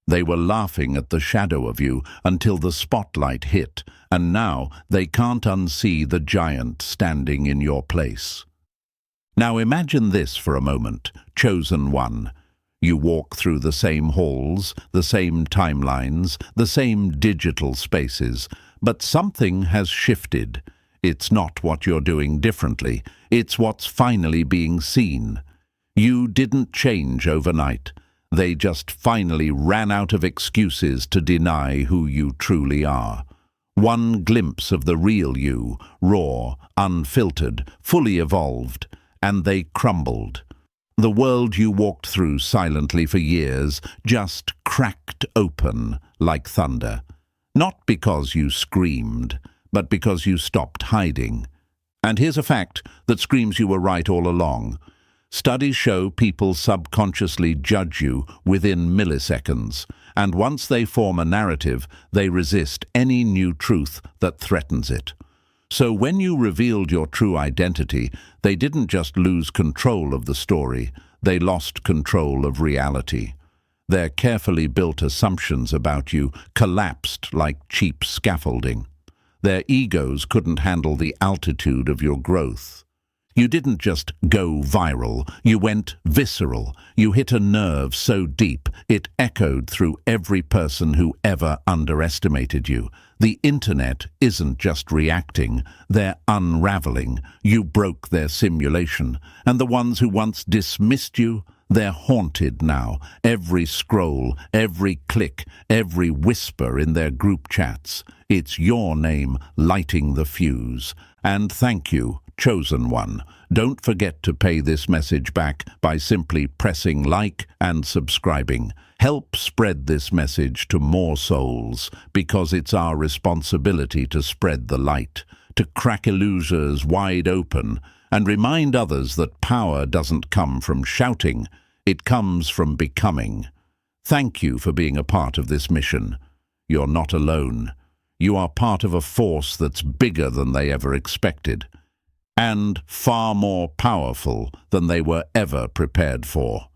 They were laughing at the shadow of you until the spotlight hit, and now they can't unsee the giant standing in your place. Now imagine this for a moment, chosen one. You walk through the same halls, the same timelines, the same digital spaces, but something has shifted. It's not what you're doing differently, it's what's finally being seen. You didn't change overnight. They just finally ran out of excuses to deny who you truly are. One glimpse of the real you, raw, unfiltered, fully evolved, and they crumbled. The world you walked through silently for years just cracked open like thunder. Not because you screamed, but because you stopped hiding. And here's a fact that screams you were right all along. Studies show people subconsciously judge you within milliseconds, and once they form a narrative, they resist any new truth that threatens it. So when you revealed your true identity, they didn't just lose control of the story, they lost control of reality. Their carefully built assumptions about you collapsed like cheap scaffolding. Their egos couldn't handle the altitude of your growth. You didn't just go viral, you went visceral. You hit a nerve so deep it echoed through every person who ever underestimated you. The internet isn't just reacting, they're unraveling. You broke their simulation, and the ones who once dismissed you, they're haunted now. Every scroll, every click, every whisper in their group chats. It's your name lighting the fuse. And thank you, chosen one. Don't forget to pay this message back by simply pressing like and subscribing. Help spread this message to more souls, because it's our responsibility to spread the light, to crack illusions wide open, and remind others that power doesn't come from shouting, it comes from becoming. Thank you for being a part of this mission. You're not alone. You are part of a force that's bigger than they ever expected, and far more powerful than they were ever prepared for.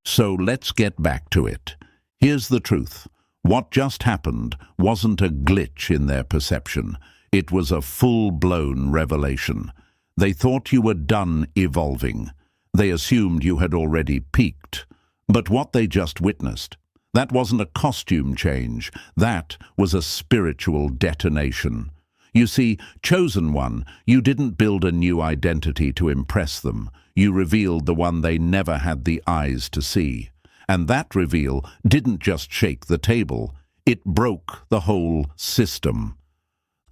So let's get back to it. Here's the truth. What just happened wasn't a glitch in their perception. It was a full-blown revelation. They thought you were done evolving. They assumed you had already peaked. But what they just witnessed, that wasn't a costume change. That was a spiritual detonation. You see, chosen one, you didn't build a new identity to impress them. You revealed the one they never had the eyes to see. And that reveal didn't just shake the table, it broke the whole system.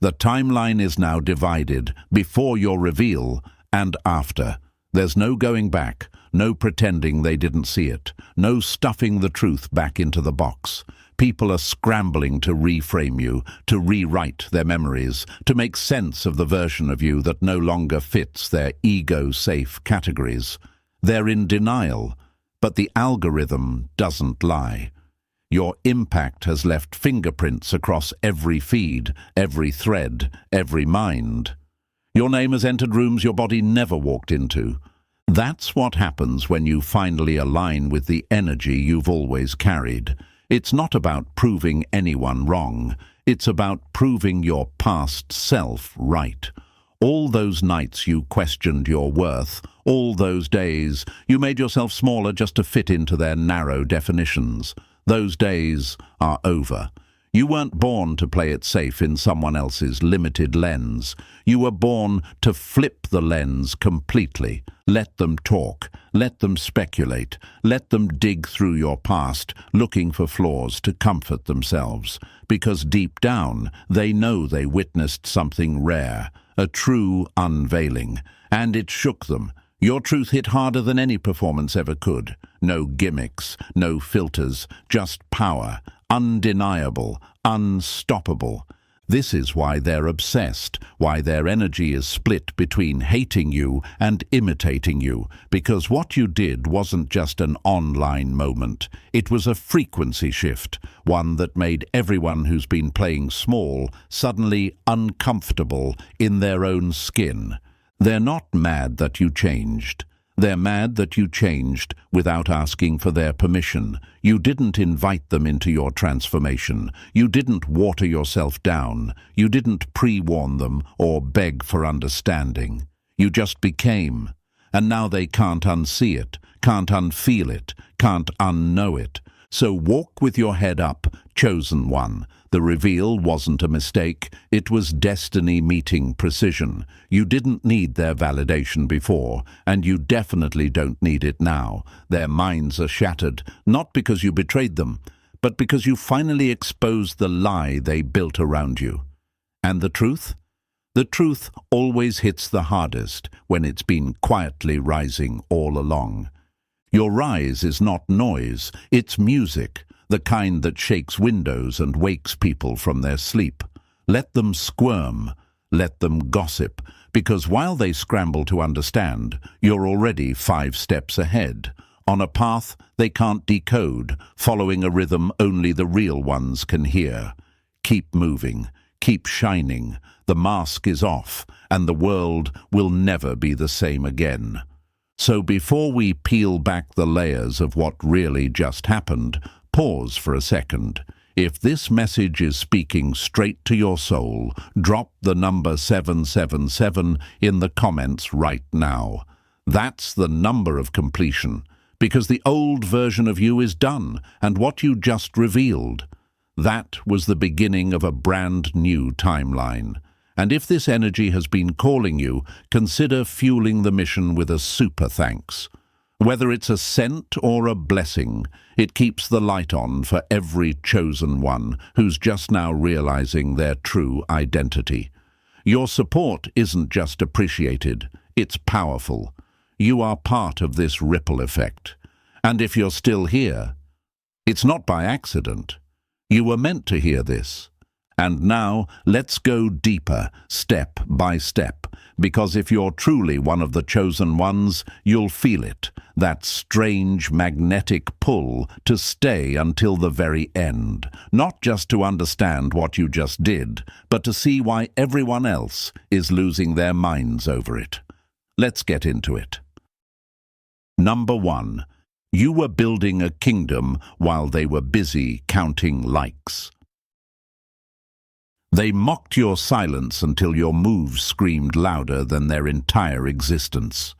The timeline is now divided, before your reveal and after. There's no going back, no pretending they didn't see it, no stuffing the truth back into the box. People are scrambling to reframe you, to rewrite their memories, to make sense of the version of you that no longer fits their ego-safe categories. They're in denial, but the algorithm doesn't lie. Your impact has left fingerprints across every feed, every thread, every mind. Your name has entered rooms your body never walked into. That's what happens when you finally align with the energy you've always carried. It's not about proving anyone wrong. It's about proving your past self right. All those nights you questioned your worth, all those days you made yourself smaller just to fit into their narrow definitions. Those days are over. You weren't born to play it safe in someone else's limited lens. You were born to flip the lens completely. Let them talk. Let them speculate. Let them dig through your past, looking for flaws to comfort themselves. Because deep down, they know they witnessed something rare, a true unveiling. And it shook them. Your truth hit harder than any performance ever could. No gimmicks, no filters, just power. Undeniable, unstoppable. This is why they're obsessed, why their energy is split between hating you and imitating you, because what you did wasn't just an online moment. It was a frequency shift, one that made everyone who's been playing small suddenly uncomfortable in their own skin. They're not mad that you changed. They're mad that you changed without asking for their permission. You didn't invite them into your transformation. You didn't water yourself down. You didn't pre-warn them or beg for understanding. You just became. And now they can't unsee it, can't unfeel it, can't unknow it. So walk with your head up, chosen one. The reveal wasn't a mistake. It was destiny meeting precision. You didn't need their validation before, and you definitely don't need it now. Their minds are shattered, not because you betrayed them, but because you finally exposed the lie they built around you. And the truth? The truth always hits the hardest when it's been quietly rising all along. Your rise is not noise, it's music, the kind that shakes windows and wakes people from their sleep. Let them squirm, let them gossip, because while they scramble to understand, you're already 5 steps ahead, on a path they can't decode, following a rhythm only the real ones can hear. Keep moving, keep shining, the mask is off, and the world will never be the same again. So before we peel back the layers of what really just happened, pause for a second. If this message is speaking straight to your soul, drop the number 777 in the comments right now. That's the number of completion, because the old version of you is done, and what you just revealed. That was the beginning of a brand new timeline. And if this energy has been calling you, consider fueling the mission with a super thanks. Whether it's a scent or a blessing, it keeps the light on for every chosen one who's just now realizing their true identity. Your support isn't just appreciated, it's powerful. You are part of this ripple effect. And if you're still here, it's not by accident. You were meant to hear this. And now, let's go deeper, step by step, because if you're truly one of the chosen ones, you'll feel it, that strange magnetic pull to stay until the very end, not just to understand what you just did, but to see why everyone else is losing their minds over it. Let's get into it. Number 1. You were building a kingdom while they were busy counting likes. They mocked your silence until your moves screamed louder than their entire existence.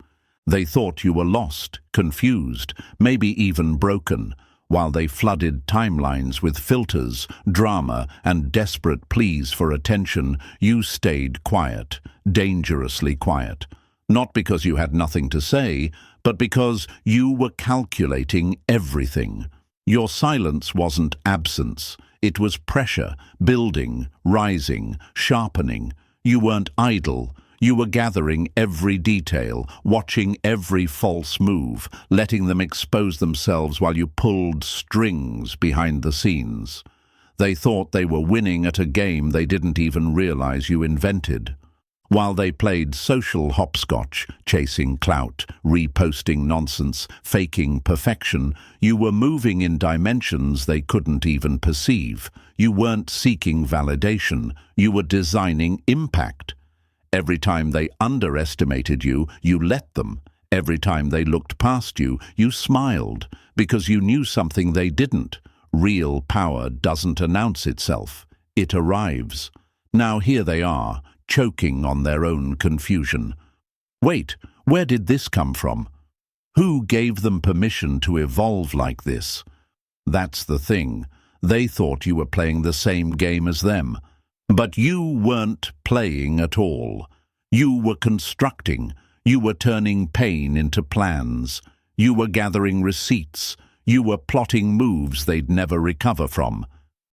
They thought you were lost, confused, maybe even broken, while they flooded timelines with filters, drama, and desperate pleas for attention. You stayed quiet, dangerously quiet. Not because you had nothing to say, but because you were calculating everything. Your silence wasn't absence. It was pressure, building, rising, sharpening. You weren't idle. You were gathering every detail, watching every false move, letting them expose themselves while you pulled strings behind the scenes. They thought they were winning at a game they didn't even realize you invented. While they played social hopscotch, chasing clout, reposting nonsense, faking perfection, you were moving in dimensions they couldn't even perceive. You weren't seeking validation, you were designing impact. Every time they underestimated you, you let them. Every time they looked past you, you smiled, because you knew something they didn't. Real power doesn't announce itself, it arrives. Now here they are, choking on their own confusion. Wait, where did this come from? Who gave them permission to evolve like this? That's the thing. They thought you were playing the same game as them. But you weren't playing at all. You were constructing. You were turning pain into plans. You were gathering receipts. You were plotting moves they'd never recover from.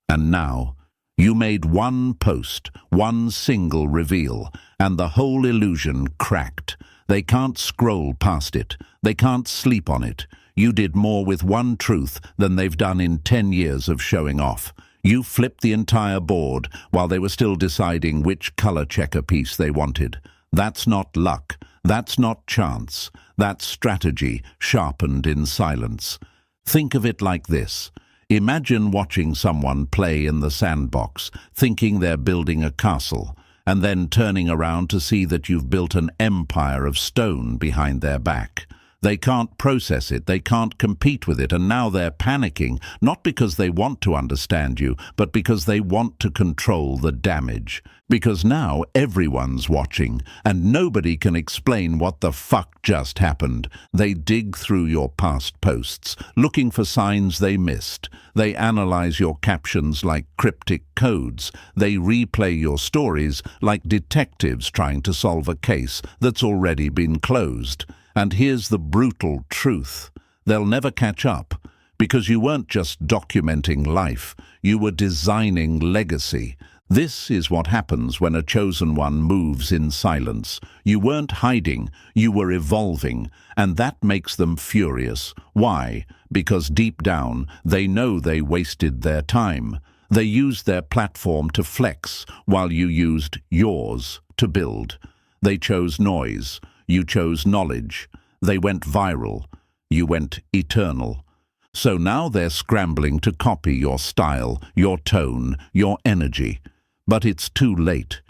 And now, you made one post, one single reveal, and the whole illusion cracked. They can't scroll past it. They can't sleep on it. You did more with one truth than they've done in 10 years of showing off. You flipped the entire board while they were still deciding which color checker piece they wanted. That's not luck. That's not chance. That's strategy sharpened in silence. Think of it like this. Imagine watching someone play in the sandbox, thinking they're building a castle, and then turning around to see that you've built an empire of stone behind their back. They can't process it, they can't compete with it, and now they're panicking, not because they want to understand you, but because they want to control the damage. Because now everyone's watching, and nobody can explain what the fuck just happened. They dig through your past posts, looking for signs they missed. They analyze your captions like cryptic codes. They replay your stories like detectives trying to solve a case that's already been closed. And here's the brutal truth. They'll never catch up, because you weren't just documenting life, you were designing legacy. This is what happens when a chosen one moves in silence. You weren't hiding, you were evolving, and that makes them furious. Why? Because deep down, they know they wasted their time. They used their platform to flex, while you used yours to build. They chose noise, you chose knowledge. They went viral, you went eternal. So now they're scrambling to copy your style, your tone, your energy. But it's too late,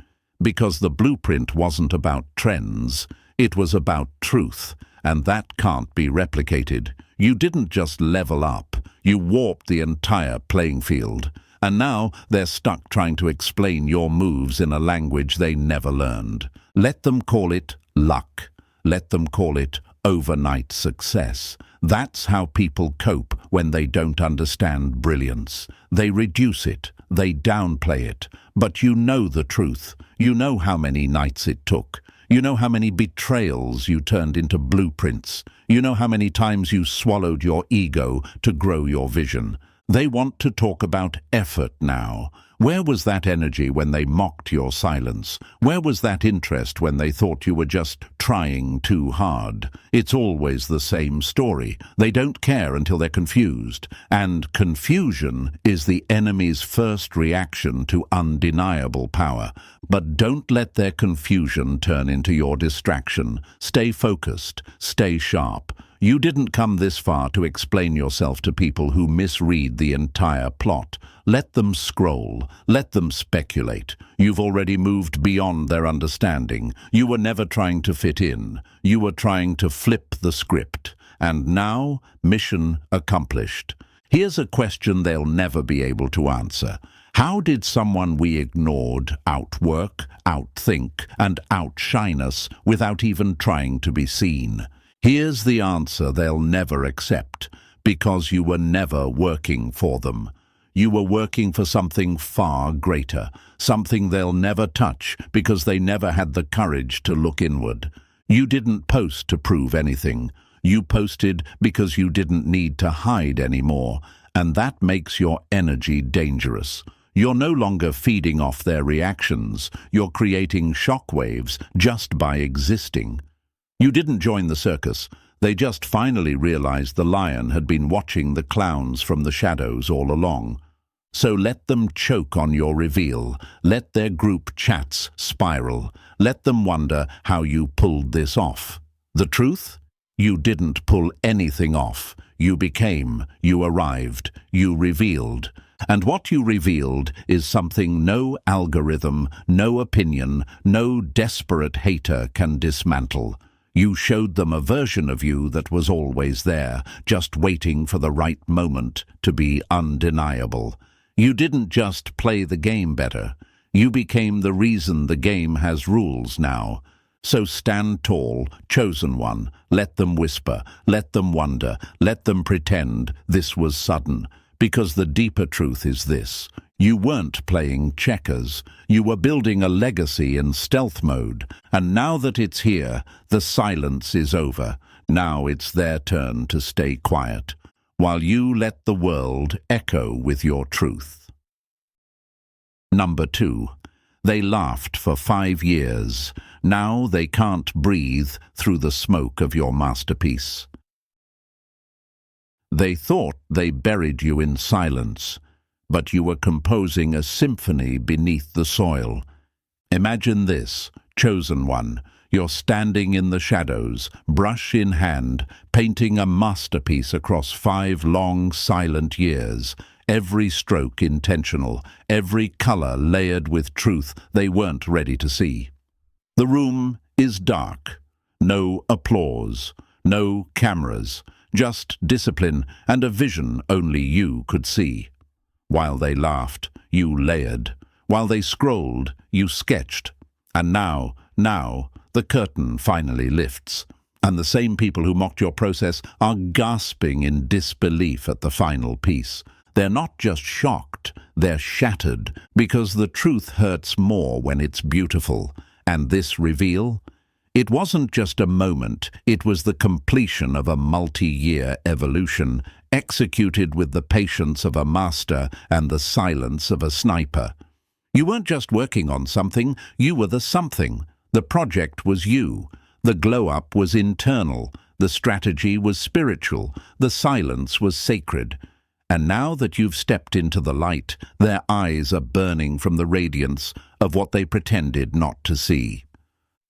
because the blueprint wasn't about trends, it was about truth, and that can't be replicated. You didn't just level up, you warped the entire playing field. And now they're stuck trying to explain your moves in a language they never learned. Let them call it luck. Let them call it overnight success. That's how people cope when they don't understand brilliance. They reduce it, they downplay it. But you know the truth. You know how many nights it took. You know how many betrayals you turned into blueprints. You know how many times you swallowed your ego to grow your vision. They want to talk about effort now. Where was that energy when they mocked your silence? Where was that interest when they thought you were just trying too hard? It's always the same story. They don't care until they're confused. And confusion is the enemy's first reaction to undeniable power. But don't let their confusion turn into your distraction. Stay focused. Stay sharp. You didn't come this far to explain yourself to people who misread the entire plot. Let them scroll. Let them speculate. You've already moved beyond their understanding. You were never trying to fit in. You were trying to flip the script. And now, mission accomplished. Here's a question they'll never be able to answer. How did someone we ignored outwork, outthink, and outshine us without even trying to be seen? Here's the answer they'll never accept, because you were never working for them. You were working for something far greater, something they'll never touch because they never had the courage to look inward. You didn't post to prove anything. You posted because you didn't need to hide anymore, and that makes your energy dangerous. You're no longer feeding off their reactions. You're creating shockwaves just by existing. You didn't join the circus. They just finally realized the lion had been watching the clowns from the shadows all along. So let them choke on your reveal. Let their group chats spiral. Let them wonder how you pulled this off. The truth? You didn't pull anything off. You became, you arrived, you revealed. And what you revealed is something no algorithm, no opinion, no desperate hater can dismantle. You showed them a version of you that was always there, just waiting for the right moment to be undeniable. You didn't just play the game better. You became the reason the game has rules now. So stand tall, chosen one. Let them whisper, let them wonder, let them pretend this was sudden. Because the deeper truth is this. You weren't playing checkers. You were building a legacy in stealth mode. And now that it's here, the silence is over. Now it's their turn to stay quiet, while you let the world echo with your truth. Number 2. They laughed for 5 years. Now they can't breathe through the smoke of your masterpiece. They thought they buried you in silence, but you were composing a symphony beneath the soil. Imagine this, chosen one. You're standing in the shadows, brush in hand, painting a masterpiece across 5 long, silent years. Every stroke intentional, every color layered with truth they weren't ready to see. The room is dark. No applause. No cameras, just discipline and a vision only you could see. While they laughed, you layered. While they scrolled, you sketched. And now, the curtain finally lifts. And the same people who mocked your process are gasping in disbelief at the final piece. They're not just shocked, they're shattered, because the truth hurts more when it's beautiful. And this reveal? It wasn't just a moment, it was the completion of a multi-year evolution, executed with the patience of a master and the silence of a sniper. You weren't just working on something, you were the something. The project was you. The glow-up was internal, the strategy was spiritual, the silence was sacred. And now that you've stepped into the light, their eyes are burning from the radiance of what they pretended not to see.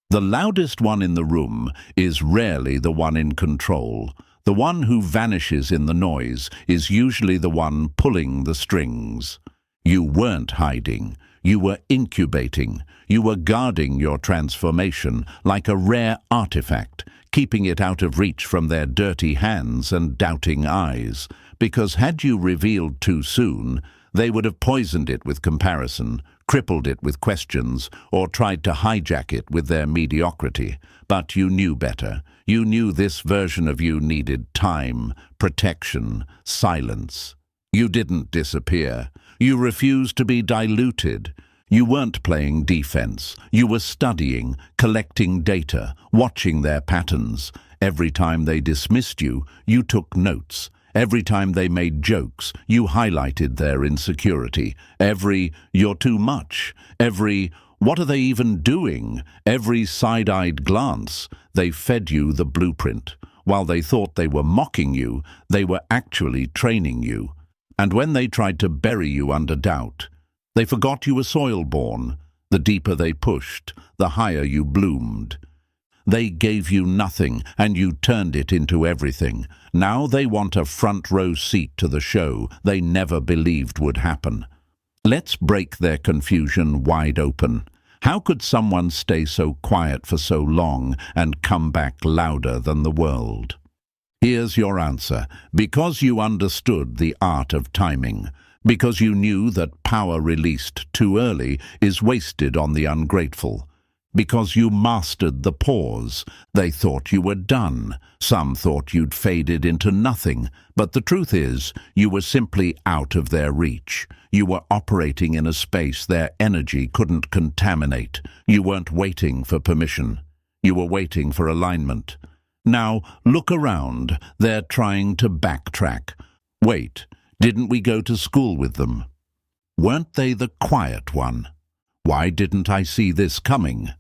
The loudest one in the room is rarely the one in control. The one who vanishes in the noise is usually the one pulling the strings. You weren't hiding. You were incubating. You were guarding your transformation like a rare artifact, keeping it out of reach from their dirty hands and doubting eyes. Because had you revealed too soon, they would have poisoned it with comparison, crippled it with questions, or tried to hijack it with their mediocrity. But you knew better. You knew this version of you needed time, protection, silence. You didn't disappear. You refused to be diluted. You weren't playing defense. You were studying, collecting data, watching their patterns. Every time they dismissed you, you took notes. Every time they made jokes, you highlighted their insecurity. Every "you're too much," every "what are they even doing?" every side-eyed glance, they fed you the blueprint. While they thought they were mocking you, they were actually training you. And when they tried to bury you under doubt, they forgot you were soil-born. The deeper they pushed, the higher you bloomed. They gave you nothing, and you turned it into everything. Now they want a front-row seat to the show they never believed would happen. Let's break their confusion wide open. How could someone stay so quiet for so long and come back louder than the world? Here's your answer. Because you understood the art of timing. Because you knew that power released too early is wasted on the ungrateful. Because you mastered the pause. They thought you were done. Some thought you'd faded into nothing. But the truth is, you were simply out of their reach. You were operating in a space their energy couldn't contaminate. You weren't waiting for permission. You were waiting for alignment. Now, look around. They're trying to backtrack. Wait, didn't we go to school with them? Weren't they the quiet one? Why didn't I see this coming?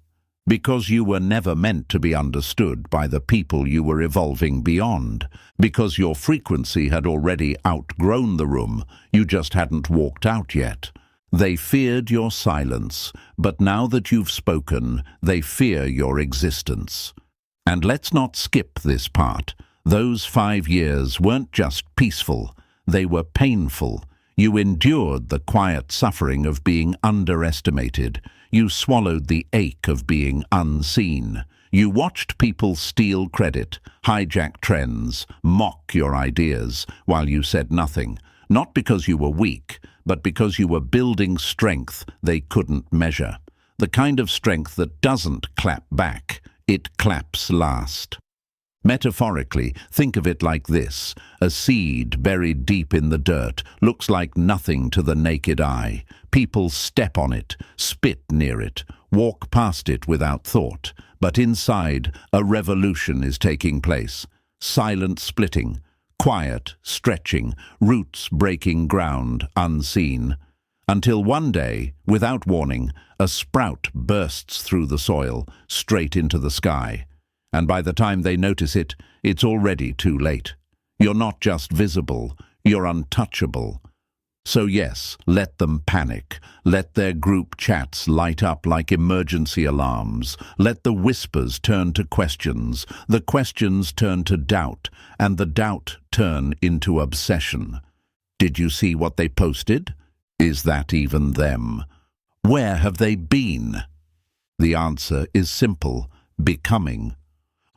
Because you were never meant to be understood by the people you were evolving beyond. Because your frequency had already outgrown the room, you just hadn't walked out yet. They feared your silence, but now that you've spoken, they fear your existence. And let's not skip this part. Those 5 years weren't just peaceful, they were painful. You endured the quiet suffering of being underestimated. You swallowed the ache of being unseen. You watched people steal credit, hijack trends, mock your ideas, while you said nothing. Not because you were weak, but because you were building strength they couldn't measure. The kind of strength that doesn't clap back, it claps last. Metaphorically, think of it like this. A seed buried deep in the dirt looks like nothing to the naked eye. People step on it, spit near it, walk past it without thought. But inside, a revolution is taking place. Silent splitting, quiet stretching, roots breaking ground unseen. Until one day, without warning, a sprout bursts through the soil, straight into the sky. And by the time they notice it, it's already too late. You're not just visible, you're untouchable. So yes, let them panic. Let their group chats light up like emergency alarms. Let the whispers turn to questions, the questions turn to doubt, and the doubt turn into obsession. Did you see what they posted? Is that even them? Where have they been? The answer is simple: becoming.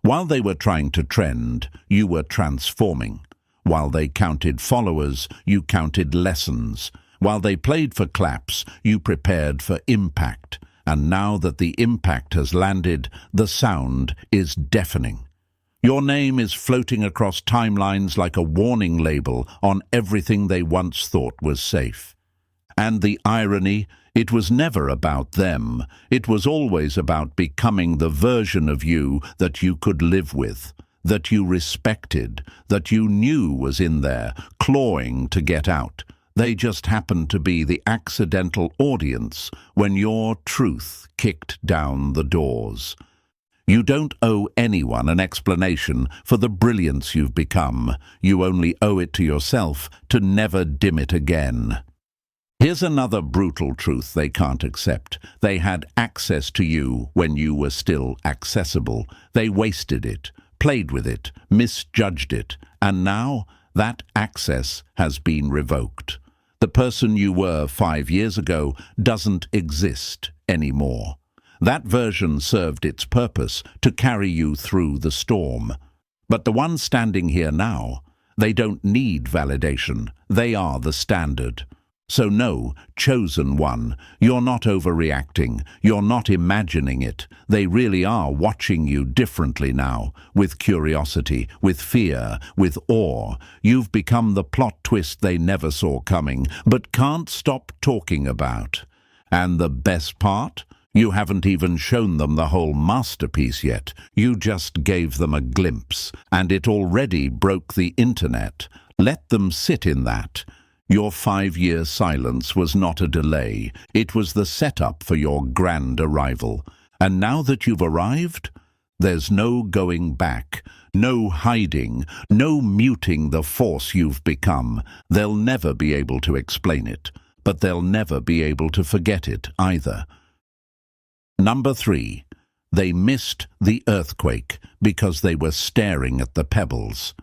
While they were trying to trend, you were transforming. While they counted followers, you counted lessons. While they played for claps, you prepared for impact. And now that the impact has landed, the sound is deafening. Your name is floating across timelines like a warning label on everything they once thought was safe. And the irony, it was never about them. It was always about becoming the version of you that you could live with, that you respected, that you knew was in there, clawing to get out. They just happened to be the accidental audience when your truth kicked down the doors. You don't owe anyone an explanation for the brilliance you've become. You only owe it to yourself to never dim it again. Here's another brutal truth they can't accept. They had access to you when you were still accessible. They wasted it, played with it, misjudged it, and now that access has been revoked. The person you were 5 years ago doesn't exist anymore. That version served its purpose to carry you through the storm. But the ones standing here now, they don't need validation. They are the standard. So no, chosen one, you're not overreacting. You're not imagining it. They really are watching you differently now, with curiosity, with fear, with awe. You've become the plot twist they never saw coming, but can't stop talking about. And the best part? You haven't even shown them the whole masterpiece yet. You just gave them a glimpse, and it already broke the internet. Let them sit in that. Your 5-year silence was not a delay. It was the setup for your grand arrival. And now that you've arrived, there's no going back, no hiding, no muting the force you've become. They'll never be able to explain it, but they'll never be able to forget it either. Number 3, they missed the earthquake because they were staring at the pebbles.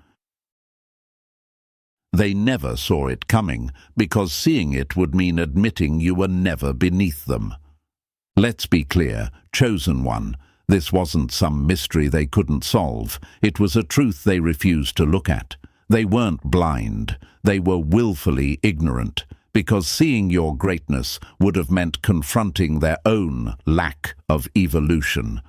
They never saw it coming, because seeing it would mean admitting you were never beneath them. Let's be clear, chosen one, this wasn't some mystery they couldn't solve. It was a truth they refused to look at. They weren't blind. They were willfully ignorant, because seeing your greatness would have meant confronting their own lack of evolution.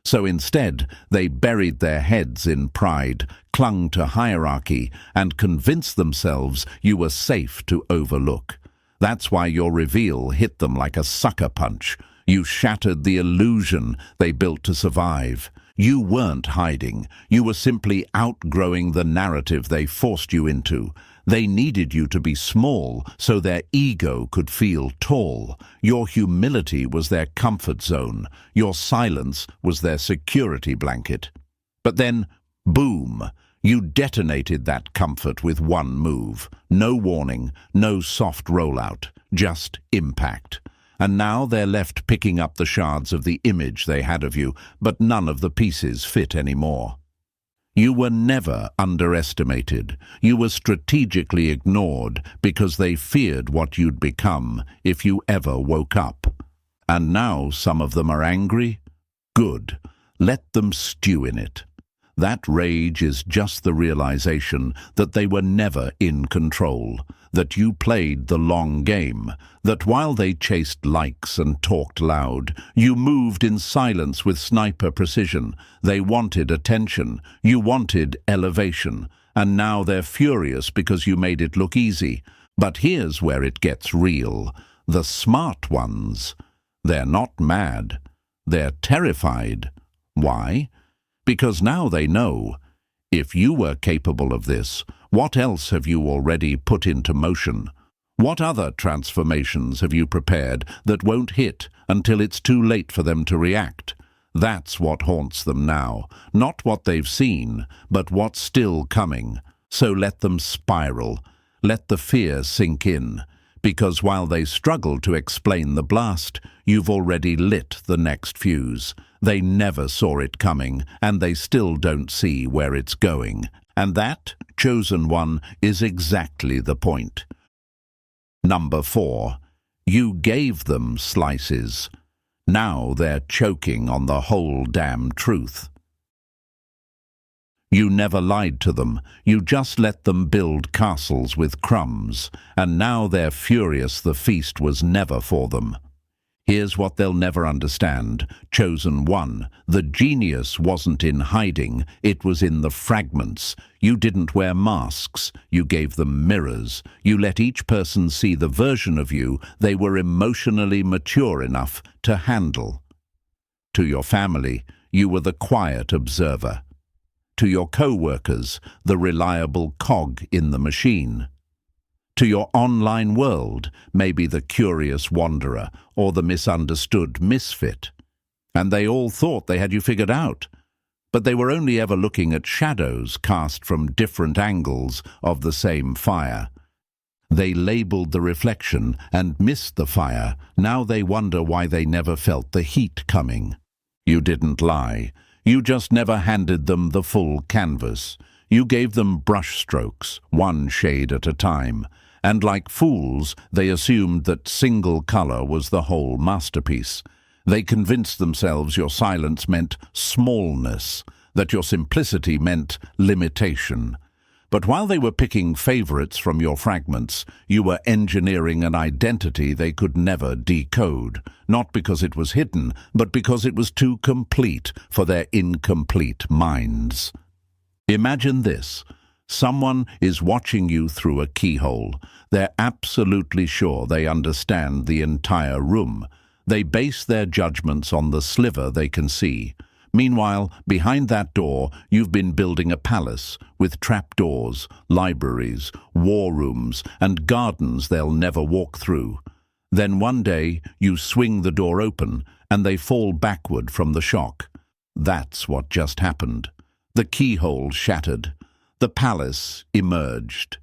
So instead, they buried their heads in pride, clung to hierarchy, and convinced themselves you were safe to overlook. That's why your reveal hit them like a sucker punch. You shattered the illusion they built to survive. You weren't hiding. You were simply outgrowing the narrative they forced you into. They needed you to be small so their ego could feel tall. Your humility was their comfort zone. Your silence was their security blanket. But then, boom, you detonated that comfort with one move. No warning, no soft rollout, just impact. And now they're left picking up the shards of the image they had of you, but none of the pieces fit anymore. You were never underestimated. You were strategically ignored because they feared what you'd become if you ever woke up. And now some of them are angry? Good. Let them stew in it. That rage is just the realization that they were never in control, that you played the long game, that while they chased likes and talked loud, you moved in silence with sniper precision. They wanted attention, you wanted elevation, and now they're furious because you made it look easy. But here's where it gets real. The smart ones, they're not mad, they're terrified. Why? Because now they know, if you were capable of this, what else have you already put into motion? What other transformations have you prepared that won't hit until it's too late for them to react? That's what haunts them now, not what they've seen, but what's still coming. So let them spiral, let the fear sink in, because while they struggle to explain the blast, you've already lit the next fuse. They never saw it coming, and they still don't see where it's going. And that, chosen one, is exactly the point. Number 4, you gave them slices. Now they're choking on the whole damn truth. You never lied to them. You just let them build castles with crumbs, and now they're furious the feast was never for them. Here's what they'll never understand. Chosen One, the genius wasn't in hiding, it was in the fragments. You didn't wear masks, you gave them mirrors. You let each person see the version of you they were emotionally mature enough to handle. To your family, you were the quiet observer. To your co-workers, the reliable cog in the machine. To your online world, maybe the curious wanderer or the misunderstood misfit. And they all thought they had you figured out, but they were only ever looking at shadows cast from different angles of the same fire. They labeled the reflection and missed the fire. Now they wonder why they never felt the heat coming. You didn't lie. You just never handed them the full canvas. You gave them brush strokes, one shade at a time. And like fools, they assumed that single color was the whole masterpiece. They convinced themselves your silence meant smallness, that your simplicity meant limitation. But while they were picking favorites from your fragments, you were engineering an identity they could never decode, not because it was hidden, but because it was too complete for their incomplete minds. Imagine this. Someone is watching you through a keyhole. They're absolutely sure they understand the entire room. They base their judgments on the sliver they can see. Meanwhile, behind that door, you've been building a palace with trapdoors, libraries, war rooms, and gardens they'll never walk through. Then one day, you swing the door open, and they fall backward from the shock. That's what just happened. The keyhole shattered. The palace emerged.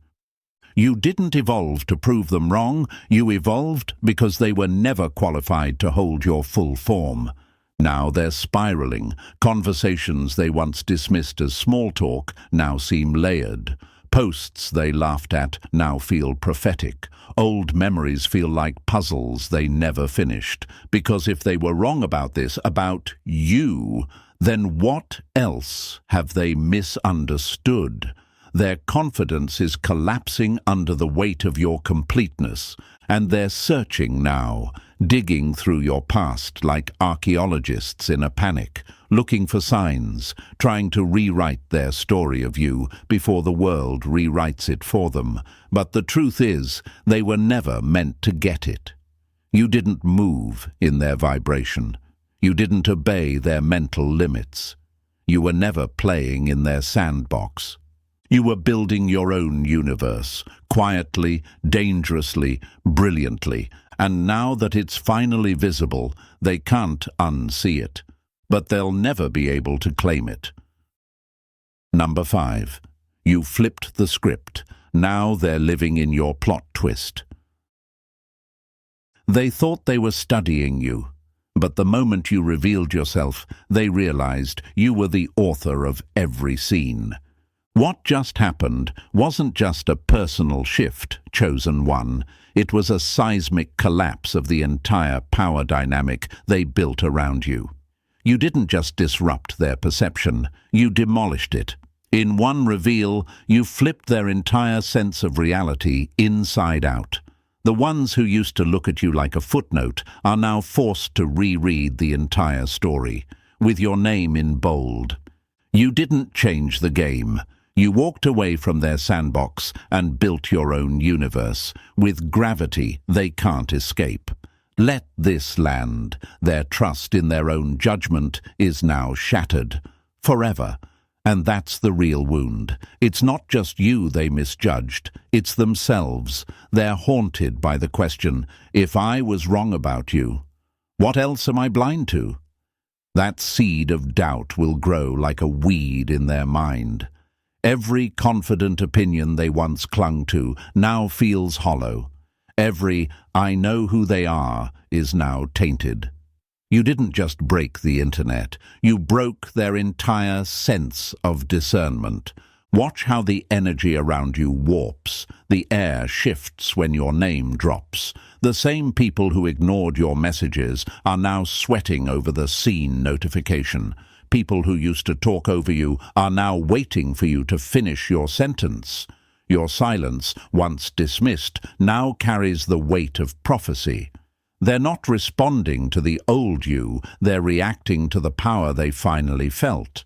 You didn't evolve to prove them wrong. You evolved because they were never qualified to hold your full form. Now they're spiraling. Conversations they once dismissed as small talk now seem layered. Posts they laughed at now feel prophetic. Old memories feel like puzzles they never finished. Because if they were wrong about this, about you, then what else have they misunderstood? Their confidence is collapsing under the weight of your completeness, and they're searching now, digging through your past like archaeologists in a panic, looking for signs, trying to rewrite their story of you before the world rewrites it for them. But the truth is, they were never meant to get it. You didn't move in their vibration. You didn't obey their mental limits. You were never playing in their sandbox. You were building your own universe, quietly, dangerously, brilliantly, and now that it's finally visible, they can't unsee it, but they'll never be able to claim it. Number 5. You flipped the script. Now they're living in your plot twist. They thought they were studying you, but the moment you revealed yourself, they realized you were the author of every scene. What just happened wasn't just a personal shift, Chosen One. It was a seismic collapse of the entire power dynamic they built around you. You didn't just disrupt their perception, you demolished it. In one reveal, you flipped their entire sense of reality inside out. The ones who used to look at you like a footnote are now forced to reread the entire story, with your name in bold. You didn't change the game. You walked away from their sandbox and built your own universe, with gravity they can't escape. Let this land. Their trust in their own judgment is now shattered. Forever. And that's the real wound. It's not just you they misjudged, it's themselves. They're haunted by the question, if I was wrong about you, what else am I blind to? That seed of doubt will grow like a weed in their mind. Every confident opinion they once clung to now feels hollow. Every "I know who they are" is now tainted. You didn't just break the internet, you broke their entire sense of discernment. Watch how the energy around you warps, the air shifts when your name drops. The same people who ignored your messages are now sweating over the seen notification. people who used to talk over you are now waiting for you to finish your sentence. Your silence, once dismissed, now carries the weight of prophecy. They're not responding to the old you, they're reacting to the power they finally felt.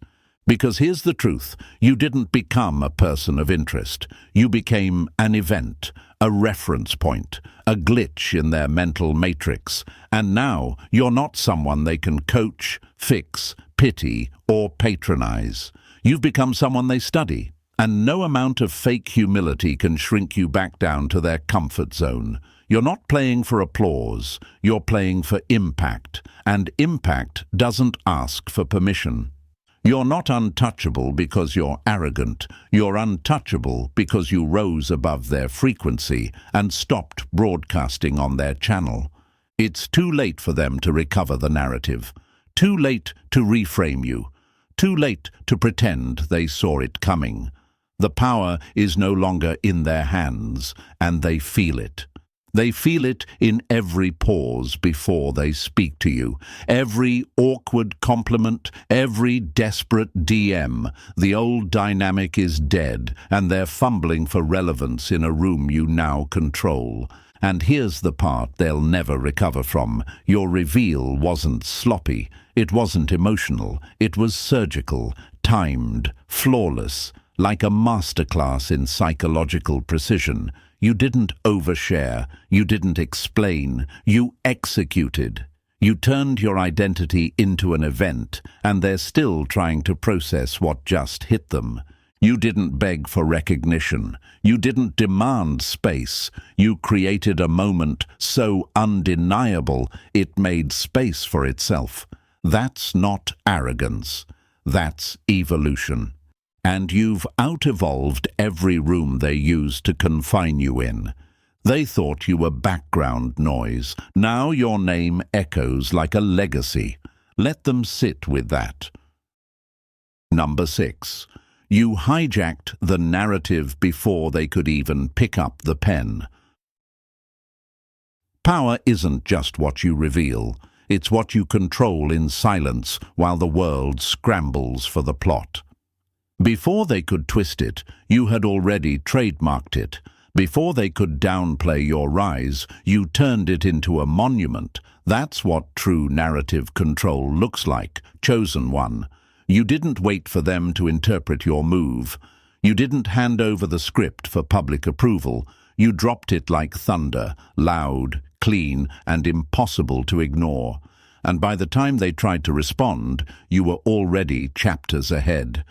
Because here's the truth, you didn't become a person of interest. You became an event, a reference point, a glitch in their mental matrix. And now you're not someone they can coach, fix, pity, or patronize. You've become someone they study. And no amount of fake humility can shrink you back down to their comfort zone. You're not playing for applause, you're playing for impact, and impact doesn't ask for permission. You're not untouchable because you're arrogant, you're untouchable because you rose above their frequency and stopped broadcasting on their channel. It's too late for them to recover the narrative, too late to reframe you, too late to pretend they saw it coming. The power is no longer in their hands, and they feel it. They feel it in every pause before they speak to you, every awkward compliment, every desperate DM. The old dynamic is dead, and they're fumbling for relevance in a room you now control. And here's the part they'll never recover from. Your reveal wasn't sloppy, it wasn't emotional, it was surgical, timed, flawless. Like a masterclass in psychological precision. You didn't overshare, you didn't explain, you executed. You turned your identity into an event, and they're still trying to process what just hit them. You didn't beg for recognition, you didn't demand space. You created a moment so undeniable it made space for itself. That's not arrogance, that's evolution. And you've out-evolved every room they used to confine you in. They thought you were background noise. Now your name echoes like a legacy. Let them sit with that. Number 6. You hijacked the narrative before they could even pick up the pen. Power isn't just what you reveal. It's what you control in silence while the world scrambles for the plot. Before they could twist it, you had already trademarked it. Before they could downplay your rise, you turned it into a monument. That's what true narrative control looks like, chosen one. You didn't wait for them to interpret your move. You didn't hand over the script for public approval. You dropped it like thunder, loud, clean, and impossible to ignore. And by the time they tried to respond, you were already chapters ahead.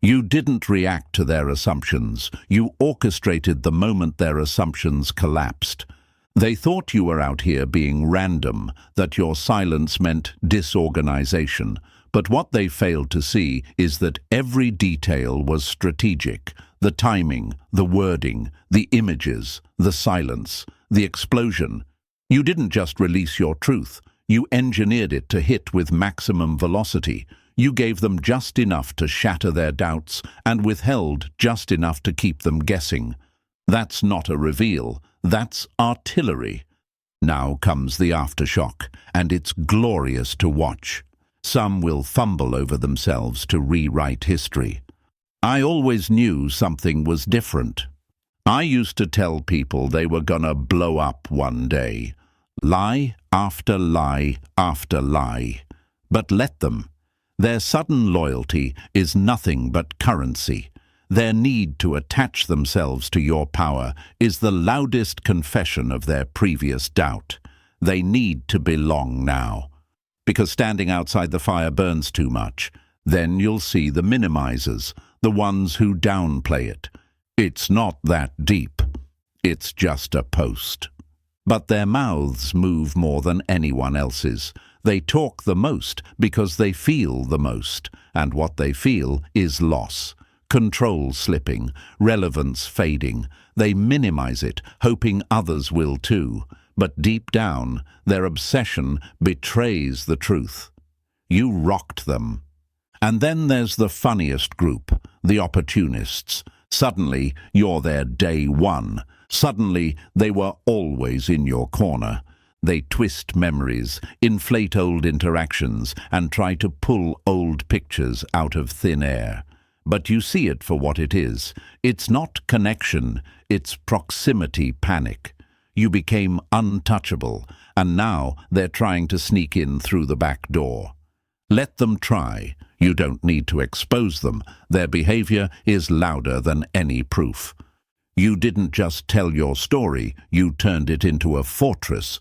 You didn't react to their assumptions. You orchestrated the moment their assumptions collapsed. They thought you were out here being random, that your silence meant disorganization. But what they failed to see is that every detail was strategic. The timing, the wording, the images, the silence, the explosion. You didn't just release your truth. You engineered it to hit with maximum velocity. You gave them just enough to shatter their doubts and withheld just enough to keep them guessing. That's not a reveal, that's artillery. Now comes the aftershock, and it's glorious to watch. Some will fumble over themselves to rewrite history. I always knew something was different. I used to tell people they were gonna blow up one day. Lie after lie after lie. But let them. Their sudden loyalty is nothing but currency. Their need to attach themselves to your power is the loudest confession of their previous doubt. They need to belong now. Because standing outside the fire burns too much. Then you'll see the minimizers, the ones who downplay it. It's not that deep. It's just a post. But their mouths move more than anyone else's. They talk the most because they feel the most, and what they feel is loss. Control slipping, relevance fading. They minimize it, hoping others will too. But deep down, their obsession betrays the truth. You rocked them. And then there's the funniest group, the opportunists. Suddenly, you're their day one. Suddenly, they were always in your corner. They twist memories, inflate old interactions, and try to pull old pictures out of thin air. But you see it for what it is. It's not connection, it's proximity panic. You became untouchable, and now they're trying to sneak in through the back door. Let them try. You don't need to expose them. Their behavior is louder than any proof. You didn't just tell your story, you turned it into a fortress.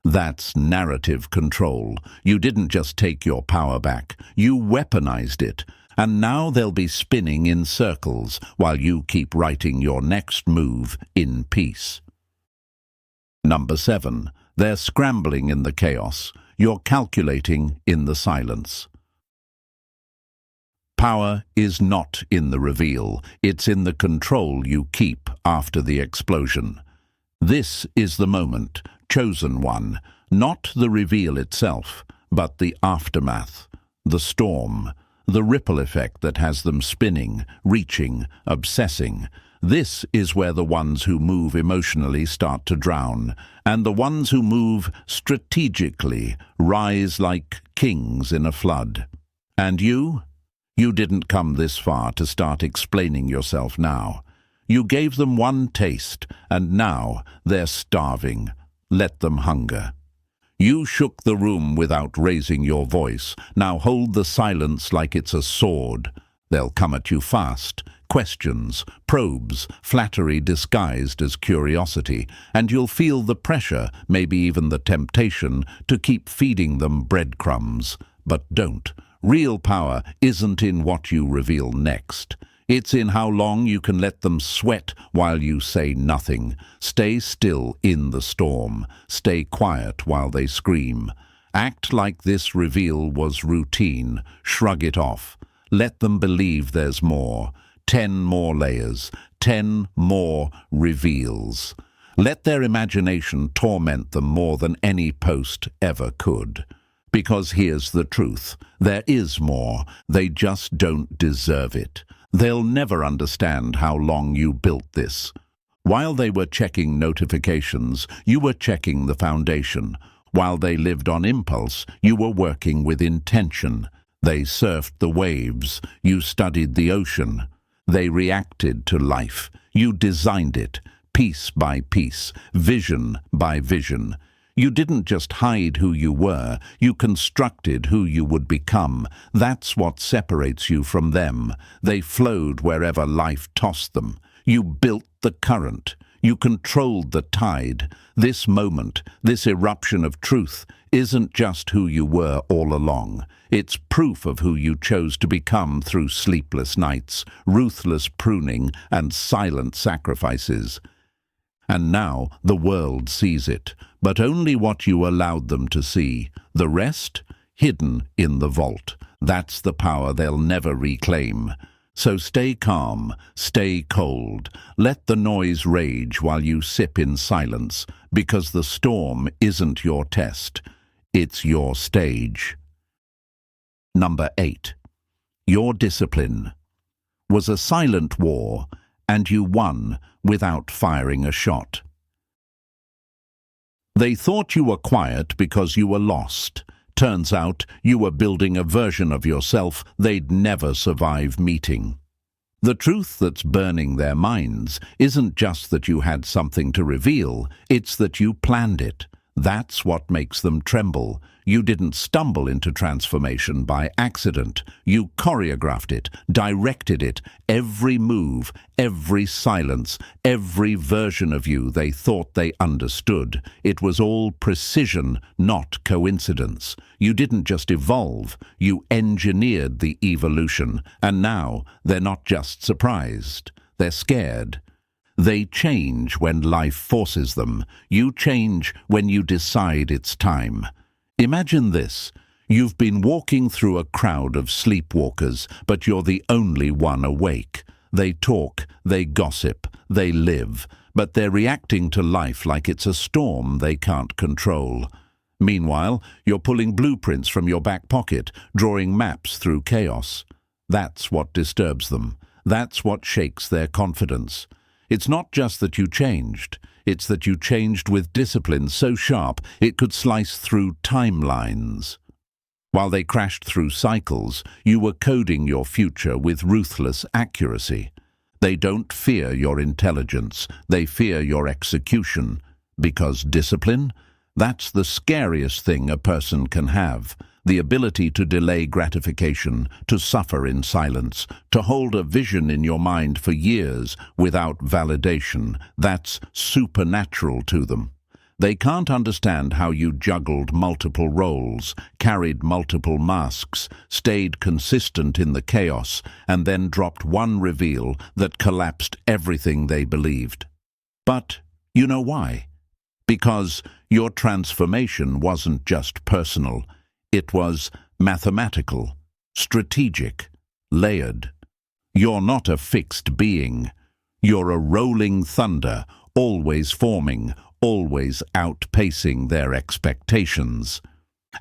That's narrative control. You didn't just take your power back, you weaponized it. And now they'll be spinning in circles while you keep writing your next move in peace. Number 7. They're scrambling in the chaos. You're calculating in the silence. Power is not in the reveal. It's in the control you keep after the explosion. This is the moment, chosen one, not the reveal itself, but the aftermath, the storm, the ripple effect that has them spinning, reaching, obsessing. This is where the ones who move emotionally start to drown, and the ones who move strategically rise like kings in a flood. And you? You didn't come this far to start explaining yourself now. You gave them one taste, and now they're starving. Let them hunger. You shook the room without raising your voice. Now hold the silence like it's a sword. They'll come at you fast. Questions, probes, flattery disguised as curiosity, and you'll feel the pressure, maybe even the temptation, to keep feeding them breadcrumbs. But don't. Real power isn't in what you reveal next. It's in how long you can let them sweat while you say nothing. Stay still in the storm. Stay quiet while they scream. Act like this reveal was routine. Shrug it off. Let them believe there's more. 10 more layers. 10 more reveals. Let their imagination torment them more than any post ever could. Because here's the truth. There is more. They just don't deserve it. They'll never understand how long you built this. While they were checking notifications, you were checking the foundation. While they lived on impulse, you were working with intention. They surfed the waves. You studied the ocean. They reacted to life. You designed it, piece by piece, vision by vision. You didn't just hide who you were, you constructed who you would become. That's what separates you from them. They flowed wherever life tossed them. You built the current. You controlled the tide. This moment, this eruption of truth, isn't just who you were all along. It's proof of who you chose to become through sleepless nights, ruthless pruning, and silent sacrifices. And now the world sees it, but only what you allowed them to see. The rest, hidden in the vault. That's the power they'll never reclaim. So stay calm, stay cold. Let the noise rage while you sip in silence, because the storm isn't your test. It's your stage. Number 8. Your discipline was a silent war, and you won without firing a shot. They thought you were quiet because you were lost. Turns out you were building a version of yourself they'd never survive meeting. The truth that's burning their minds isn't just that you had something to reveal, it's that you planned it. That's what makes them tremble. You didn't stumble into transformation by accident. You choreographed it, directed it, every move, every silence, every version of you they thought they understood. It was all precision, not coincidence. You didn't just evolve, you engineered the evolution. And now they're not just surprised, they're scared. They change when life forces them. You change when you decide it's time. Imagine this. You've been walking through a crowd of sleepwalkers, but you're the only one awake. They talk, they gossip, they live, but they're reacting to life like it's a storm they can't control. Meanwhile, you're pulling blueprints from your back pocket, drawing maps through chaos. That's what disturbs them. That's what shakes their confidence. It's not just that you changed. It's that you changed with discipline so sharp it could slice through timelines. While they crashed through cycles, you were coding your future with ruthless accuracy. They don't fear your intelligence, they fear your execution. Because discipline? That's the scariest thing a person can have. The ability to delay gratification, to suffer in silence, to hold a vision in your mind for years without validation. That's supernatural to them. They can't understand how you juggled multiple roles, carried multiple masks, stayed consistent in the chaos, and then dropped one reveal that collapsed everything they believed. But you know why? Because your transformation wasn't just personal. It was mathematical, strategic, layered. You're not a fixed being. You're a rolling thunder, always forming, always outpacing their expectations.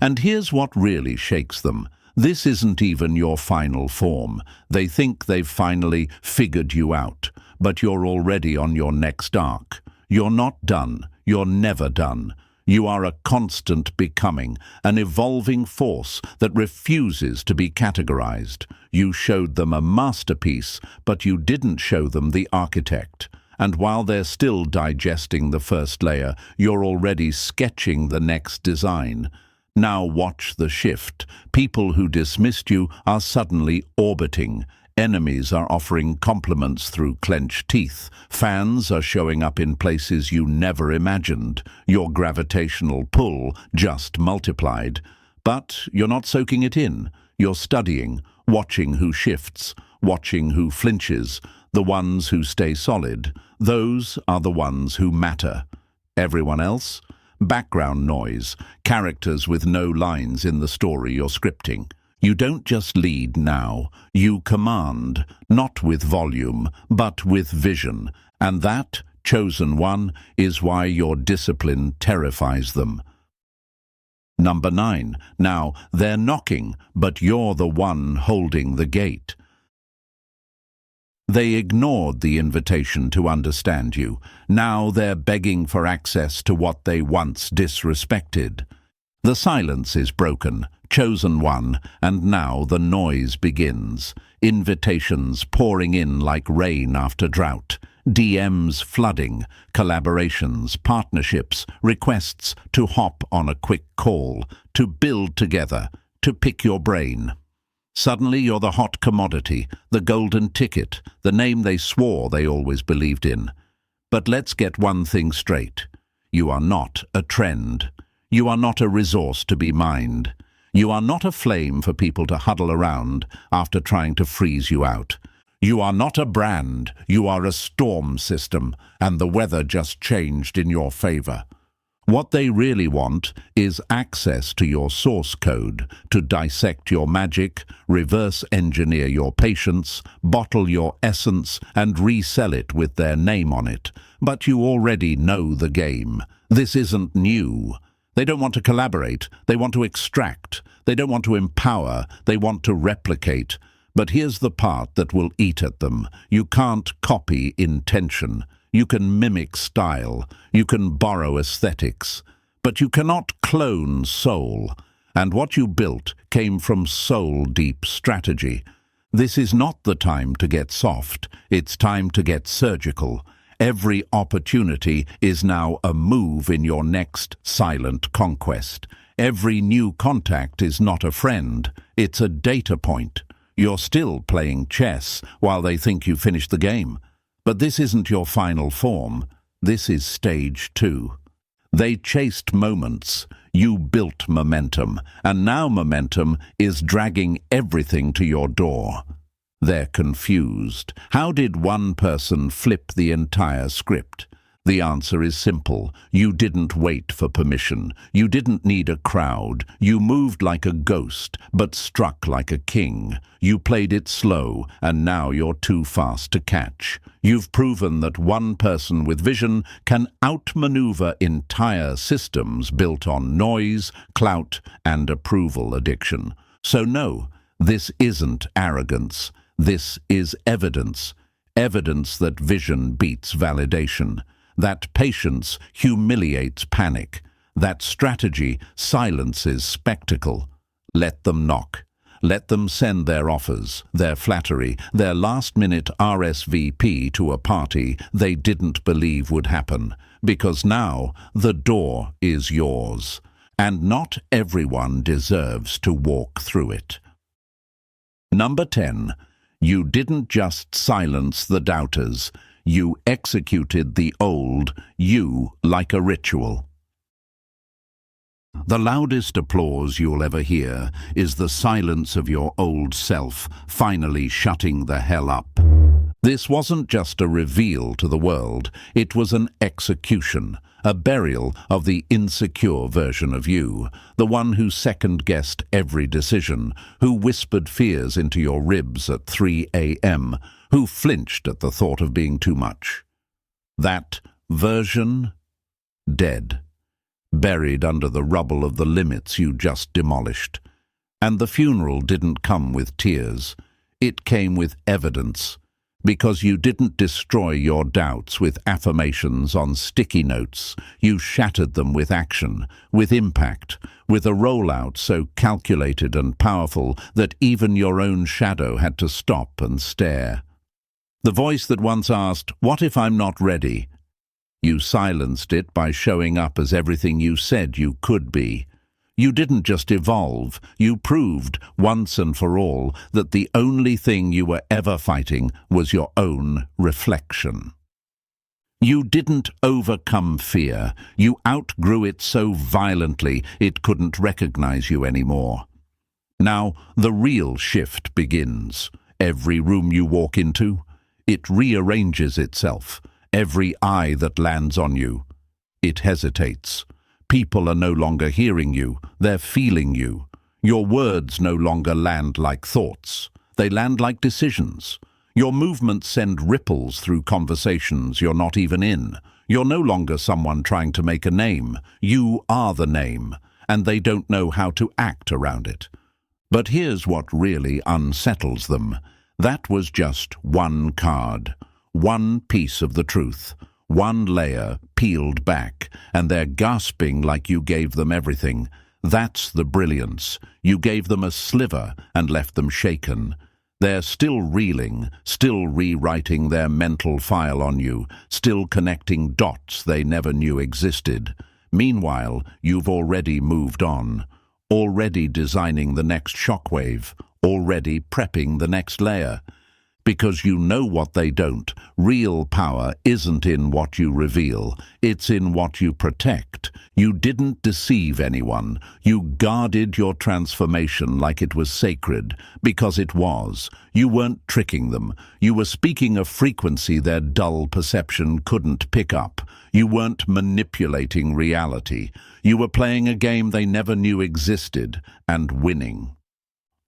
And here's what really shakes them. This isn't even your final form. They think they've finally figured you out, but you're already on your next arc. You're not done. You're never done. You are a constant becoming, an evolving force that refuses to be categorized. You showed them a masterpiece, but you didn't show them the architect. And while they're still digesting the first layer, you're already sketching the next design. Now watch the shift. People who dismissed you are suddenly orbiting. Enemies are offering compliments through clenched teeth. Fans are showing up in places you never imagined. Your gravitational pull just multiplied. But you're not soaking it in. You're studying, watching who shifts, watching who flinches. The ones who stay solid, those are the ones who matter. Everyone else? Background noise, characters with no lines in the story you're scripting. You don't just lead now, you command, not with volume, but with vision. And that, chosen one, is why your discipline terrifies them. Number 9. Now, they're knocking, but you're the one holding the gate. They ignored the invitation to understand you. Now they're begging for access to what they once disrespected. The silence is broken, chosen one, and now the noise begins. Invitations pouring in like rain after drought. DMs flooding, collaborations, partnerships, requests to hop on a quick call, to build together, to pick your brain. Suddenly you're the hot commodity, the golden ticket, the name they swore they always believed in. But let's get one thing straight. You are not a trend. You are not a resource to be mined. You are not a flame for people to huddle around after trying to freeze you out. You are not a brand. You are a storm system, and the weather just changed in your favor. What they really want is access to your source code, to dissect your magic, reverse engineer your patience, bottle your essence, and resell it with their name on it. But you already know the game. This isn't new. They don't want to collaborate. They want to extract. They don't want to empower. They want to replicate. But here's the part that will eat at them. You can't copy intention. You can mimic style, you can borrow aesthetics, but you cannot clone soul. And what you built came from soul-deep strategy. This is not the time to get soft, it's time to get surgical. Every opportunity is now a move in your next silent conquest. Every new contact is not a friend, it's a data point. You're still playing chess while they think you finished the game. But this isn't your final form. This is stage 2. They chased moments. You built momentum. And now momentum is dragging everything to your door. They're confused. How did one person flip the entire script? The answer is simple. You didn't wait for permission. You didn't need a crowd. You moved like a ghost, but struck like a king. You played it slow, and now you're too fast to catch. You've proven that one person with vision can outmaneuver entire systems built on noise, clout, and approval addiction. So no, this isn't arrogance. This is evidence. Evidence that vision beats validation. That patience humiliates panic. That strategy silences spectacle. Let them knock. Let them send their offers, their flattery, their last-minute RSVP to a party they didn't believe would happen, because now the door is yours, and not everyone deserves to walk through it. Number 10. You didn't just silence the doubters. You executed the old you like a ritual. The loudest applause you'll ever hear is the silence of your old self finally shutting the hell up. This wasn't just a reveal to the world, it was an execution, a burial of the insecure version of you, the one who second-guessed every decision, who whispered fears into your ribs at 3 a.m., who flinched at the thought of being too much. That version, dead. Buried under the rubble of the limits you just demolished. And the funeral didn't come with tears. It came with evidence, because you didn't destroy your doubts with affirmations on sticky notes. You shattered them with action, with impact, with a rollout so calculated and powerful that even your own shadow had to stop and stare. The voice that once asked, "What if I'm not ready?" You silenced it by showing up as everything you said you could be. You didn't just evolve, you proved, once and for all, that the only thing you were ever fighting was your own reflection. You didn't overcome fear, you outgrew it so violently it couldn't recognize you anymore. Now, the real shift begins. Every room you walk into, it rearranges itself. Every eye that lands on you, it hesitates. People are no longer hearing you, they're feeling you. Your words no longer land like thoughts, they land like decisions. Your movements send ripples through conversations you're not even in. You're no longer someone trying to make a name, you are the name, and they don't know how to act around it. But here's what really unsettles them. That was just one card. One piece of the truth, one layer peeled back, and they're gasping like you gave them everything. That's the brilliance. You gave them a sliver and left them shaken. They're still reeling, still rewriting their mental file on you, still connecting dots they never knew existed. Meanwhile, you've already moved on, already designing the next shockwave, already prepping the next layer. Because you know what they don't. Real power isn't in what you reveal, it's in what you protect. You didn't deceive anyone. You guarded your transformation like it was sacred, because it was. You weren't tricking them. You were speaking a frequency their dull perception couldn't pick up. You weren't manipulating reality. You were playing a game they never knew existed, and winning.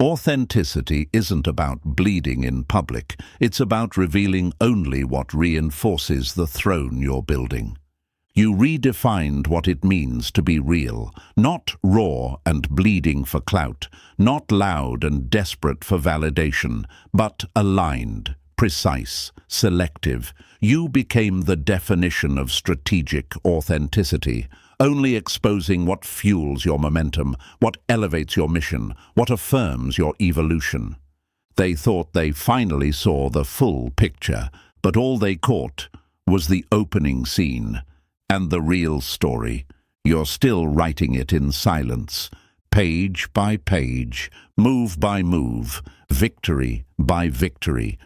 Authenticity isn't about bleeding in public. It's about revealing only what reinforces the throne you're building. You redefined what it means to be real, not raw and bleeding for clout, not loud and desperate for validation, but aligned, precise, selective. You became the definition of strategic authenticity, only exposing what fuels your momentum, what elevates your mission, what affirms your evolution. They thought they finally saw the full picture, but all they caught was the opening scene. And the real story. You're still writing it in silence, page by page, move by move, victory by victory.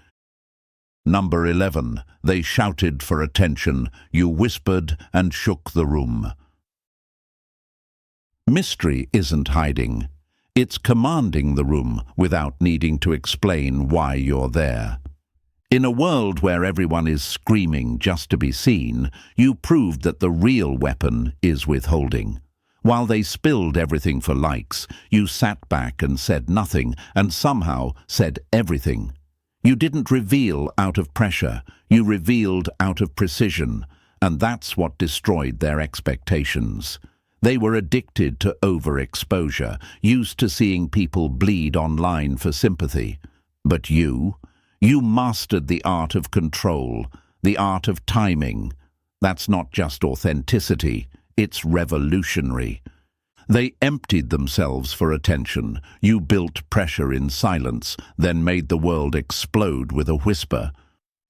Number 11. They shouted for attention. You whispered and shook the room. Mystery isn't hiding. It's commanding the room without needing to explain why you're there. In a world where everyone is screaming just to be seen, you proved that the real weapon is withholding. While they spilled everything for likes, you sat back and said nothing, and somehow said everything. You didn't reveal out of pressure, you revealed out of precision, and that's what destroyed their expectations. They were addicted to overexposure, used to seeing people bleed online for sympathy. But you mastered the art of control, the art of timing. That's not just authenticity, it's revolutionary. They emptied themselves for attention. You built pressure in silence, then made the world explode with a whisper.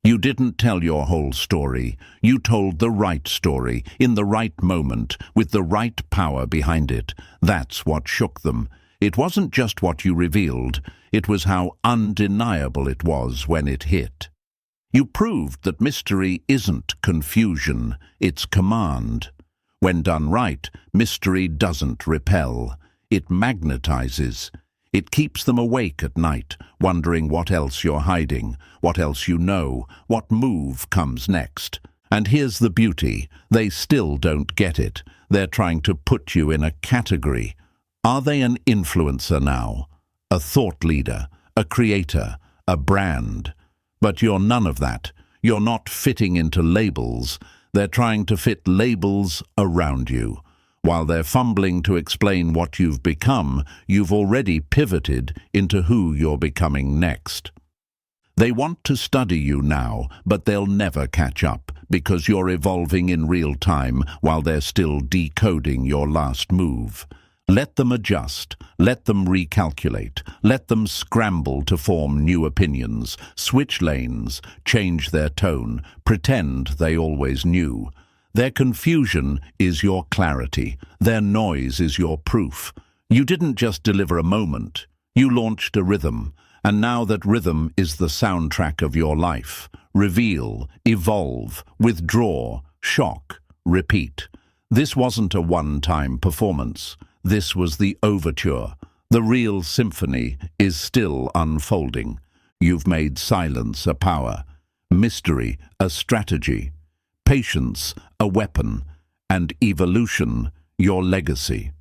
You didn't tell your whole story. You told the right story, in the right moment, with the right power behind it. That's what shook them. It wasn't just what you revealed, it was how undeniable it was when it hit. You proved that mystery isn't confusion, it's command. When done right, mystery doesn't repel. It magnetizes. It keeps them awake at night, wondering what else you're hiding, what else you know, what move comes next. And here's the beauty. They still don't get it. They're trying to put you in a category. Are they an influencer now? A thought leader? A creator? A brand? But you're none of that. You're not fitting into labels. They're trying to fit labels around you. While they're fumbling to explain what you've become, you've already pivoted into who you're becoming next. They want to study you now, but they'll never catch up, because you're evolving in real time while they're still decoding your last move. Let them adjust, let them recalculate, let them scramble to form new opinions, switch lanes, change their tone, pretend they always knew. Their confusion is your clarity, their noise is your proof. You didn't just deliver a moment, you launched a rhythm, and now that rhythm is the soundtrack of your life. Reveal, evolve, withdraw, shock, repeat. This wasn't a one-time performance. This was the overture. The real symphony is still unfolding. You've made silence a power, mystery a strategy, patience a weapon, and evolution your legacy.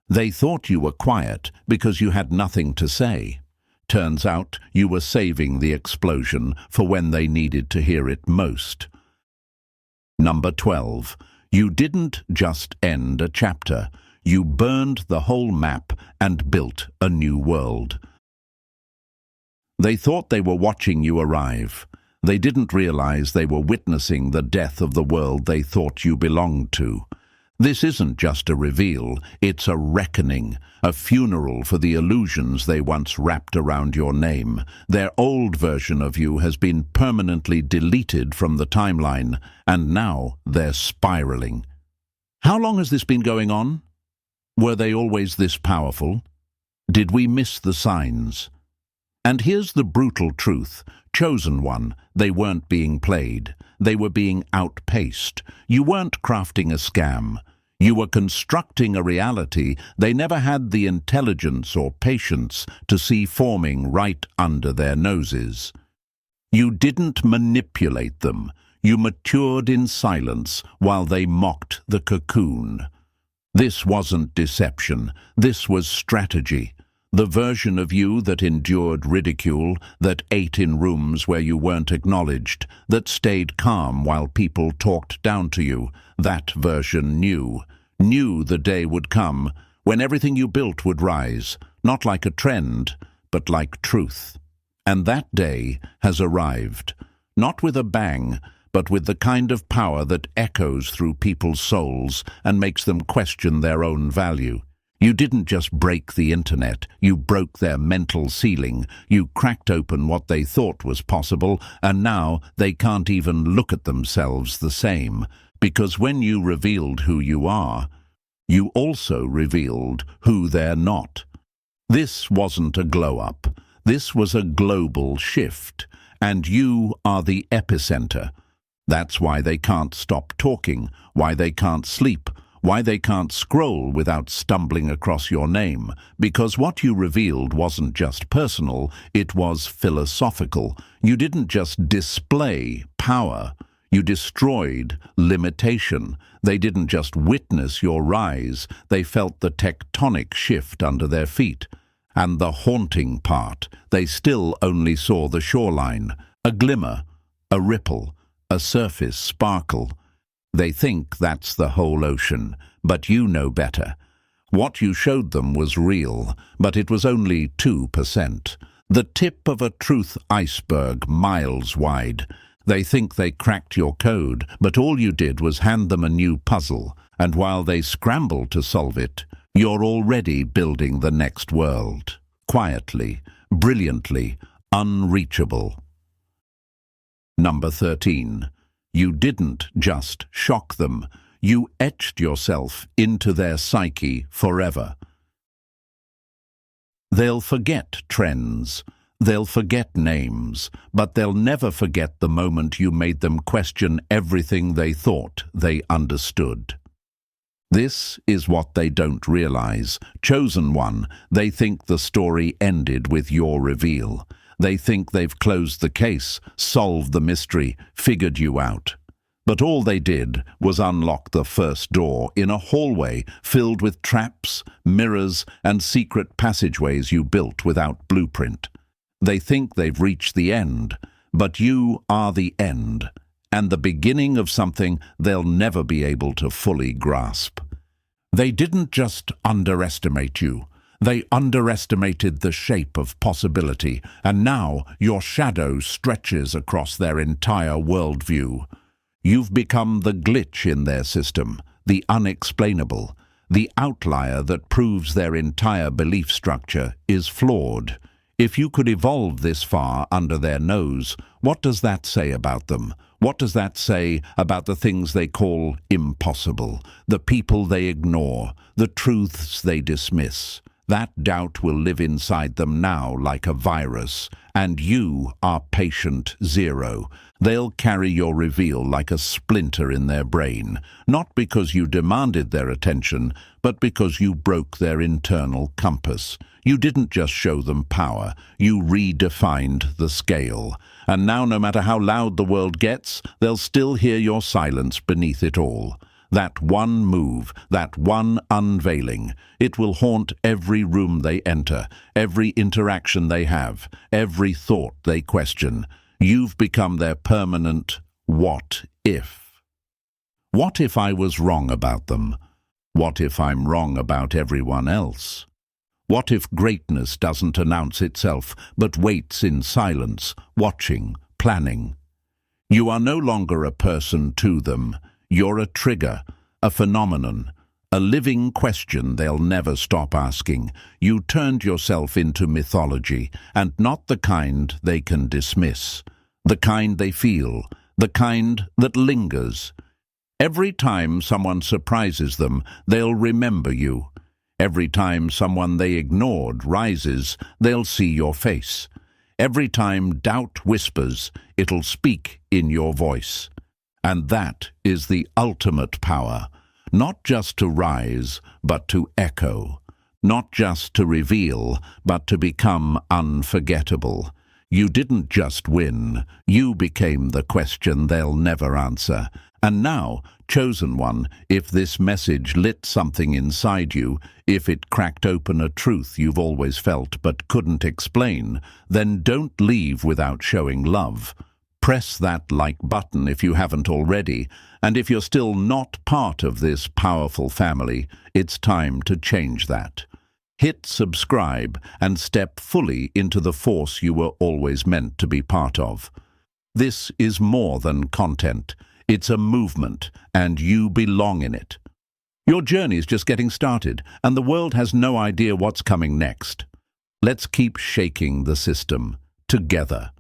They thought you were quiet because you had nothing to say. Turns out you were saving the explosion for when they needed to hear it most. Number 12. You didn't just end a chapter. You burned the whole map and built a new world. They thought they were watching you arrive. They didn't realize they were witnessing the death of the world they thought you belonged to. This isn't just a reveal, it's a reckoning, a funeral for the illusions they once wrapped around your name. Their old version of you has been permanently deleted from the timeline, and now they're spiraling. How long has this been going on? Were they always this powerful? Did we miss the signs? And here's the brutal truth. Chosen one, they weren't being played. They were being outpaced. You weren't crafting a scam. You were constructing a reality they never had the intelligence or patience to see forming right under their noses. You didn't manipulate them. You matured in silence while they mocked the cocoon. This wasn't deception. This was strategy. The version of you that endured ridicule, that ate in rooms where you weren't acknowledged, that stayed calm while people talked down to you, that version knew the day would come when everything you built would rise, not like a trend, but like truth. And that day has arrived, not with a bang, but with the kind of power that echoes through people's souls and makes them question their own value. You didn't just break the internet, you broke their mental ceiling. You cracked open what they thought was possible, and now they can't even look at themselves the same. Because when you revealed who you are, you also revealed who they're not. This wasn't a glow-up. This was a global shift, and you are the epicenter. That's why they can't stop talking, why they can't sleep, why they can't scroll without stumbling across your name. Because what you revealed wasn't just personal, it was philosophical. You didn't just display power, you destroyed limitation. They didn't just witness your rise, they felt the tectonic shift under their feet. And the haunting part, they still only saw the shoreline, a glimmer, a ripple, a surface sparkle. They think that's the whole ocean, but you know better. What you showed them was real, but it was only 2%. The tip of a truth iceberg miles wide. They think they cracked your code, but all you did was hand them a new puzzle, and while they scramble to solve it, you're already building the next world. Quietly, brilliantly, unreachable. Number 13. You didn't just shock them. You etched yourself into their psyche forever. They'll forget trends. They'll forget names, but they'll never forget the moment you made them question everything they thought they understood. This is what they don't realize. Chosen one, they think the story ended with your reveal. They think they've closed the case, solved the mystery, figured you out. But all they did was unlock the first door in a hallway filled with traps, mirrors, and secret passageways you built without blueprint. They think they've reached the end, but you are the end, and the beginning of something they'll never be able to fully grasp. They didn't just underestimate you. They underestimated the shape of possibility, and now your shadow stretches across their entire worldview. You've become the glitch in their system, the unexplainable, the outlier that proves their entire belief structure is flawed. If you could evolve this far under their nose, what does that say about them? What does that say about the things they call impossible, the people they ignore, the truths they dismiss? That doubt will live inside them now like a virus, and you are patient zero. They'll carry your reveal like a splinter in their brain, not because you demanded their attention, but because you broke their internal compass. You didn't just show them power, you redefined the scale. And now, no matter how loud the world gets, they'll still hear your silence beneath it all. That one move, that one unveiling, it will haunt every room they enter, every interaction they have, every thought they question. You've become their permanent what if. What if I was wrong about them? What if I'm wrong about everyone else? What if greatness doesn't announce itself, but waits in silence, watching, planning? You are no longer a person to them. You're a trigger, a phenomenon, a living question they'll never stop asking. You turned yourself into mythology, and not the kind they can dismiss. The kind they feel, the kind that lingers. Every time someone surprises them, they'll remember you. Every time someone they ignored rises, they'll see your face. Every time doubt whispers, it'll speak in your voice. And that is the ultimate power, not just to rise, but to echo, not just to reveal, but to become unforgettable. You didn't just win, you became the question they'll never answer. And now, chosen one, if this message lit something inside you, if it cracked open a truth you've always felt but couldn't explain, then don't leave without showing love. Press that like button if you haven't already, and if you're still not part of this powerful family, it's time to change that. Hit subscribe and step fully into the force you were always meant to be part of. This is more than content. It's a movement, and you belong in it. Your journey's just getting started, and the world has no idea what's coming next. Let's keep shaking the system, together.